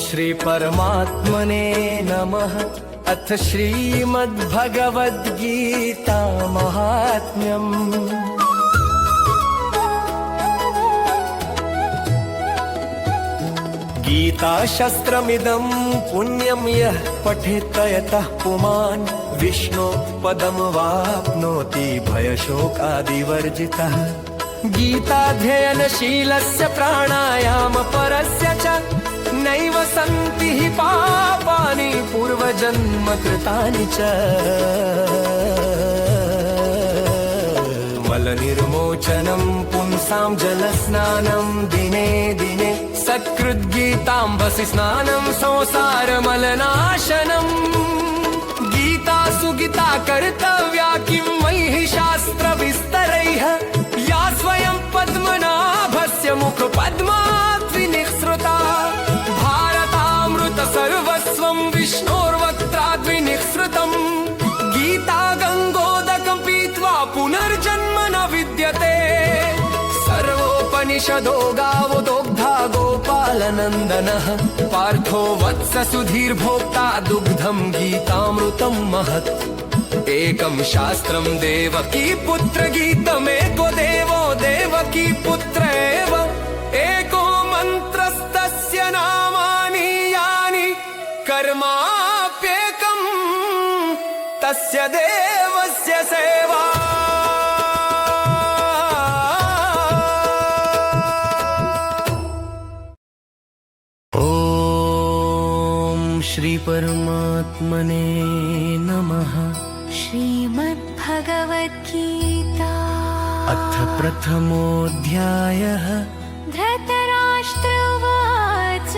श्री परमात्मने नमः। अथ श्रीमद्भगवद्गीता महात्म्यम्। गीताशास्त्रमिदं पुण्यं यः पठेत् यतः पुमान् विष्णोः पदमवाप्नोति भयशोकादिवर्जितः। गीताध्ययनशीलस्य प्राणायामपरस्य च नैव सन्ति हि पापानि पूर्वजन्मकृतानि च। मलनिर्मोचनं पुंसां जलस्नानं दिने दिने सकृद्गीताम्बसि स्नानं संसारमलनाशनम्। गीता सुगीता कर्तव्या किं मयि शास्त्रविस्तरैः। या स्वयं पद्मनाभस्य मुखपद्मात् विनिःसृता। भारतामृत सर्वस्वं विष्णोर्वक्त्राद् विनिःसृतम्। गीता गङ्गोदकं पीत्वा पुनर्जन्म न विद्यते। सर्वोपनिषदो गावो दोग्धा गोपालनन्दनः। पार्थो वत्स सुधीर्भोक्ता दुग्धं गीतामृतं महत्। एकं शास्त्रं देवकी पुत्र गीतमेको देवो देवकी पुत्र एव। एको मन्त्रस्तस्य नामानि यानि कर्माप्येकं तस्य देवस्य सेवा। ॐ श्री परमात्मने नमः। श्रीमद्भगवद्गीता अथ प्रथमोऽध्यायः। धृतराष्ट्र उवाच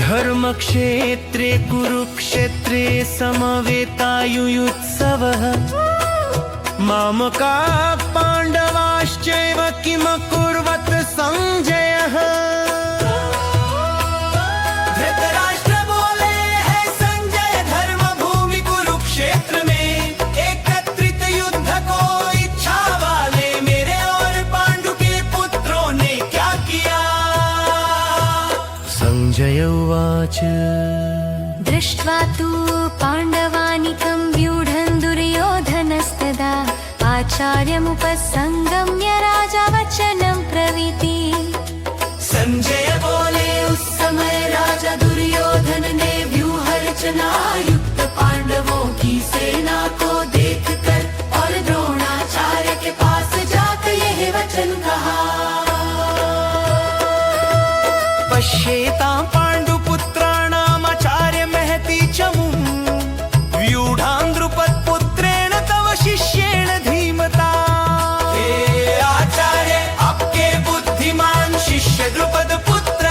धर्मक्षेत्रे कुरुक्षेत्रे समवेतायुयुत्सवः। मामकाः पाण्डवाश्चैव किमकुर्वत सञ्जयः। संजय उवाच दृष्ट्वा तु पाण्डवानिकं व्यूढं दुर्योधनस्तदा आचार्यमुपसंगम्य राजा वचनं प्रवीति। संजय बोले उस समय राजा दुर्योधन ने व्यूह रचना युक्त पांडवों की सेना को देखकर और द्रोणाचार्य के पास जाकर यह वचन कहा। पश्येतां पाण्डुपुत्राणामाचार्य महती चमुम्। व्यूढां द्रुपदपुत्रेण तव शिष्येण धीमता। हे आचार्य आपके बुद्धिमान शिष्य द्रुपद पुत्र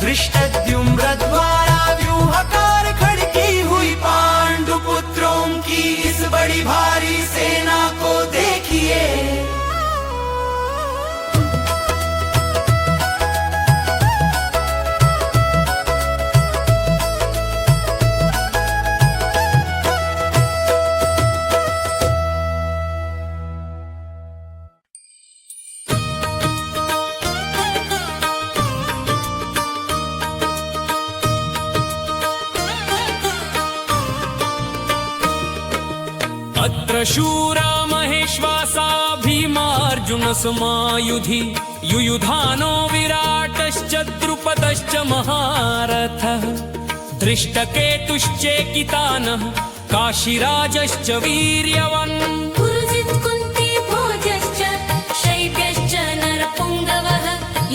धृष्टद्युम्न द्वारा व्यूहकार खड़की हुई पांडुपुत्रों की इस बड़ी भारी सेना को देखिए। अत्र शूरा महेश्वासा भीमार्जुन समायुधि। युयुधानो विराटश्च द्रुपदश्च महारथः। दृष्टकेतुश्चेकितानः काशीराजश्च वीर्यवान्। पुरुजित् कुन्ती भोजश्च शैब्यश्च नरपुङ्गवः।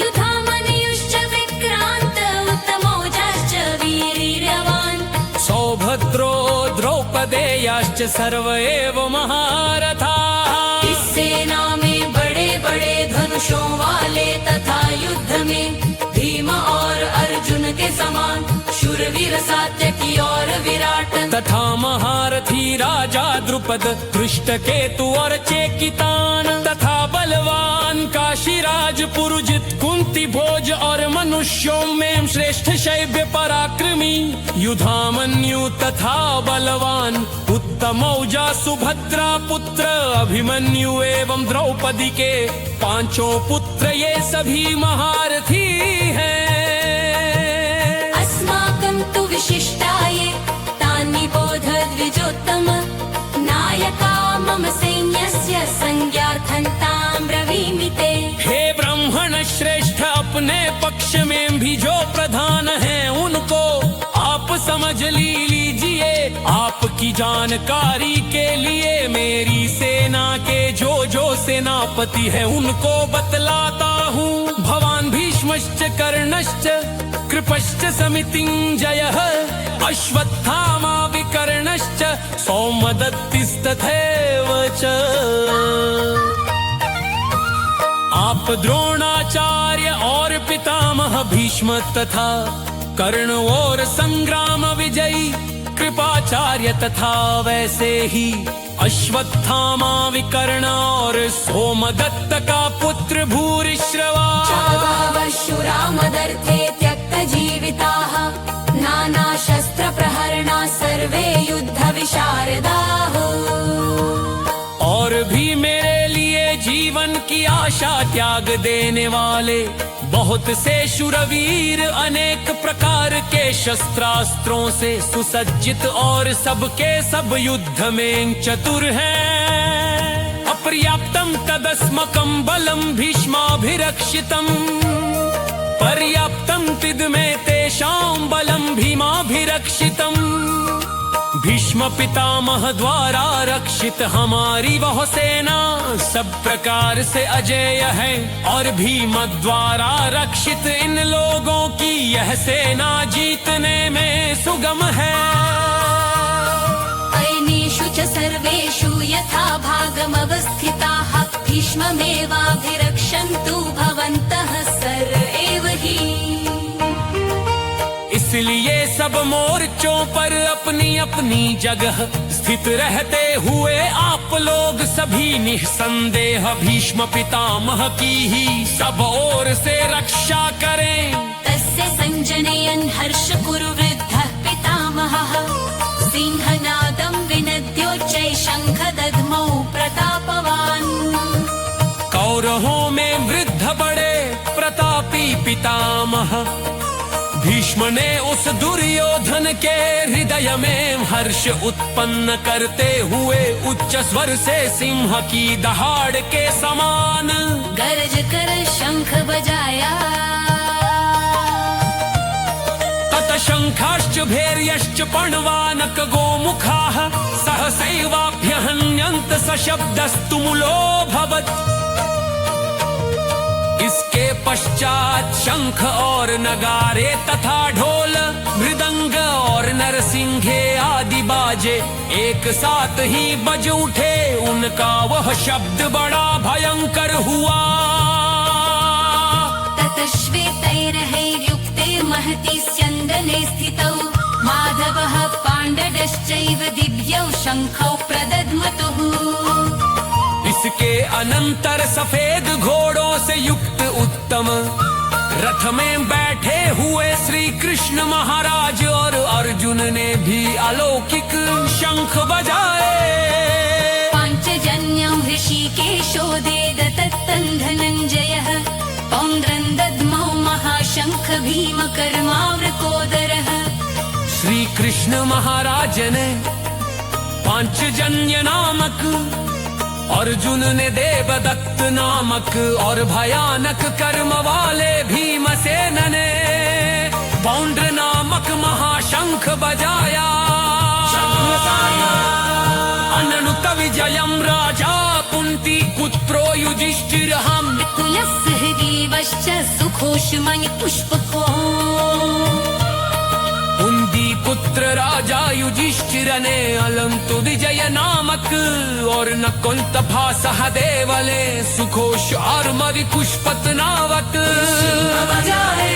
युधामन्युश्च विक्रान्त उत्तमौजाश्च वीर्यवान्। सौभद्रो द्रौपदेयाश्च सर्व एव महारथाः। इस सेना में बड़े बड़े धनुषों वाले तथा युद्ध में भीम और अर्जुन के समान शूरवीर सात्यकी और विराट तथा महारथी राजा द्रुपद धृष्टकेतु और चेकितान तथा बलवान काशीराज पुरुजित कुंती भोज और मनुष्यों में श्रेष्ठ शैब्य पराक्रमी युधामन्यु तथा बलवान उत्तमौजा सुभद्रा पुत्र अभिमन्यु एवं द्रौपदी के पांचों पुत्र ये सभी महारथी हैं। अपने पक्ष में भी जो प्रधान हैं उनको आप समझ लीजिए। आपकी जानकारी के लिए मेरी सेना के जो सेनापति है उनको बतलाता हूँ। भवान भीष्मश्च कर्णश्च कृपश्च समितिञ्जयः अश्वत्थामा विकर्णश्च सौमदत्तिस्तथैव च। आप द्रोणाचार्य और पितामह भीष्म तथा कर्ण और संग्राम विजयी कृपाचार्य तथा वैसे ही अश्वत्थामा विकर्ण और सोमदत्त का पुत्र भूरिश्रवा चाबावशुरामदर्थे त्यक्तजीविताः नानाशस्त्रप्रहरणा सर्वे युद्ध विशारदाः। और भी मेरे लिए जीवन की आशा त्याग देने वाले बहुत से शूरवीर अनेक प्रकार के शस्त्रास्त्रों से सुसज्जित और सबके सब युद्ध में चतुर हैं। अपर्याप्तम तदस्मकम बलम भीष्माभिरक्षितम पर्याप्तम तिद में तेषां बलम भीमाभिरक्षितम। भीष्म पितामह द्वारा रक्षित हमारी वह सेना सब प्रकार से अजेय है और भीम द्वारा रक्षित इन लोगों की यह सेना जीतने में सुगम है। अयनेषु च सर्वेषु यथा भागमवस्थिताः भीष्ममेवाभिरक्षन्तु भवन्तः सर्वैव हि। इसलिए सब मोर्चों पर अपनी अपनी जगह स्थित रहते हुए आप लोग सभी निसंदेह भीष्म पितामह की ही सब ओर से रक्षा करें। तस्य संजनयन् हर्ष कुरु वृद्धः पितामहः सिंहनादं विनद्योच्चैः शंखदध्मौ प्रतापवान्। कौरवों में वृद्ध बड़े प्रतापी पितामह भीष्म ने उस दुर्योधन के हृदय में हर्ष उत्पन्न करते हुए उच्च स्वर से सिंह की दहाड़ के समान गरज कर शंख बजाया। तत शंखाश्च भैर्यश्च पणवानक गोमुखाः सहसैवाभ्यहन्यन्त सशब्दस्तु मूलोऽभवत्। इसके पश्चात शंख और नगारे तथा ढोल मृदंग और नरसिंहे आदि बाजे एक साथ ही बज उठे। उनका वह शब्द बड़ा भयंकर हुआ। ततः श्वेतैर्हैर्युक्ते महति स्यन्दने स्थितौ माधवः पाण्डवश्चैव दिव्यौ शंखौ प्रदध्मतुः। इसके अनंतर सफेद घोड़ों से युक्त उत्तम रथ में बैठे हुए श्री कृष्ण महाराज और अर्जुन ने भी अलौकिक शंख बजाए। पांचजन्यं ऋषिकेशो देदतत्तं धनञ्जयः पौंड्रं दद्मौ महाशंख भीमकर्मावृकोदरः। श्री कृष्ण महाराज ने पांचजन्य नामक अर्जुन ने देवदत्त नामक और भयानक कर्म वाले भीमसेन ने पौंड्र नामक महाशंख बजाया। अननुत विजयम राजा कुंती पुत्रो युधिष्ठिरः तुलसीश्च सुघोषमणि पुष्पको। कुंती पुत्र राजा युधिष्ठिर ने अलंतु विजय नामक और नकुंत भासहदेव ने सुघोष और मरिपुष्पत नावक बजाए।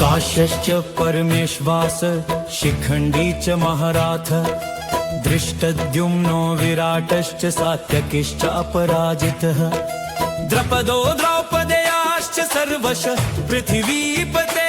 काश्यश्च परमेश्वास शिखण्डी च महाराथ दृष्टद्युम्नो विराटश्च सात्यकिश्च अपराजितः द्रपदो द्रौपदेयाश्च सर्वश पृथिवीपते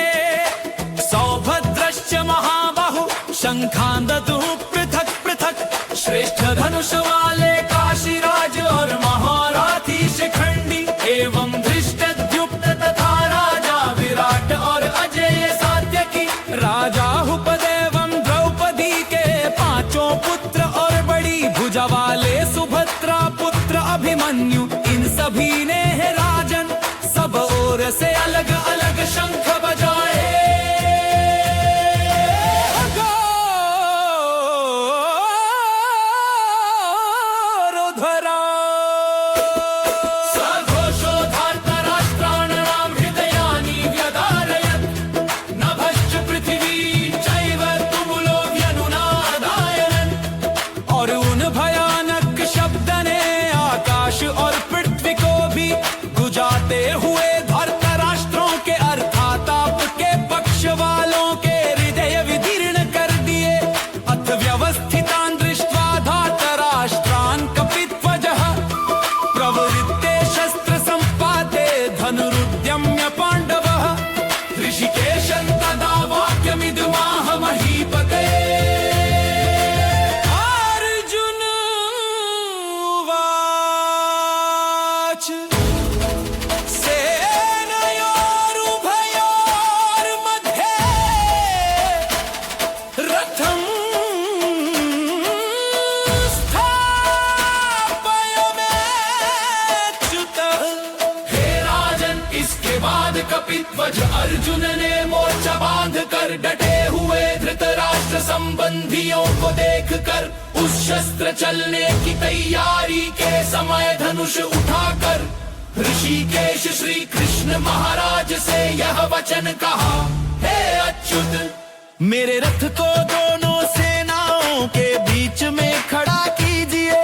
सौभद्रश्च महाबाहु शंखान ददुः पृथक पृथक श्रेष्ठ धनुष वाले काशीराज और महारथी शिखंडी एवं धृष्टद्युम्न तथा राजा विराट और अजेय सात्यकी राजा हुपद एवं द्रौपदी के पांचों पुत्र और बड़ी भुजा वाले सुभद्रा पुत्र अभिमन्यु इन सभी ने है राजन सब ओर से अलग अलग शंख बजाए और पृथ्वी को भी गुजाते हुए धर्तराष्ट्रों के अर्थात आपके पक्ष वालों के हृदय विदीर्ण कर दिए अथ व्यवस्थितान् दृष्ट्वा धार्तराष्ट्रान् कपिध्वजः प्रवृत्ते शस्त्र संपाते धनुरुद्यम्य पाण्डवः ऋषिकेशं तदा वाक्यमिदमाह महीपते कपिध्वज अर्जुन ने मोर्चा बांध कर डटे हुए धृतराष्ट्र संबंधियों को देखकर उस शस्त्र चलने की तैयारी के समय धनुष उठाकर ऋषिकेश श्री कृष्ण महाराज से यह वचन कहा हे अच्युत मेरे रथ को दोनों सेनाओं के बीच में खड़ा कीजिए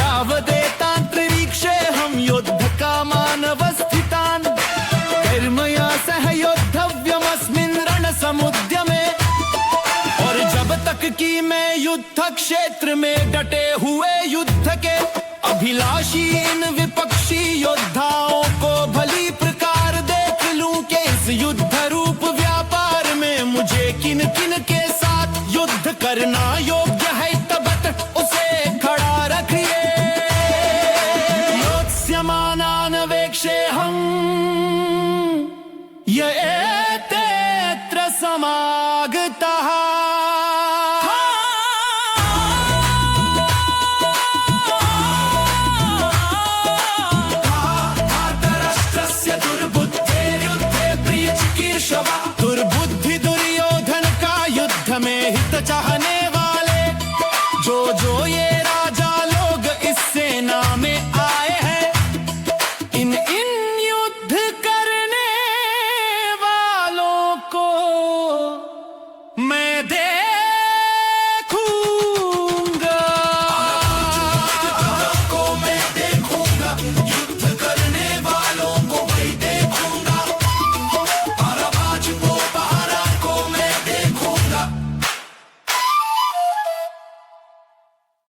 यावदेतांतरिक्षे हम युद्ध का मानवस्थितान् कर्मया सह योद्धव्यमस्मिन् रणसमुद्यमे और जब तक कि मैं युद्ध क्षेत्र में डटे हुए युद्ध के अभिलाषी इन विपक्षी योद्धाओं को भली प्रकार देख लूं कि इस युद्ध रूप व्यापार में मुझे किन किन के साथ युद्ध करना योग्य है तब उसे खड़ा रखिए योत्स्यमानान् वेक्षेऽहम् य एतेऽत्र समागताः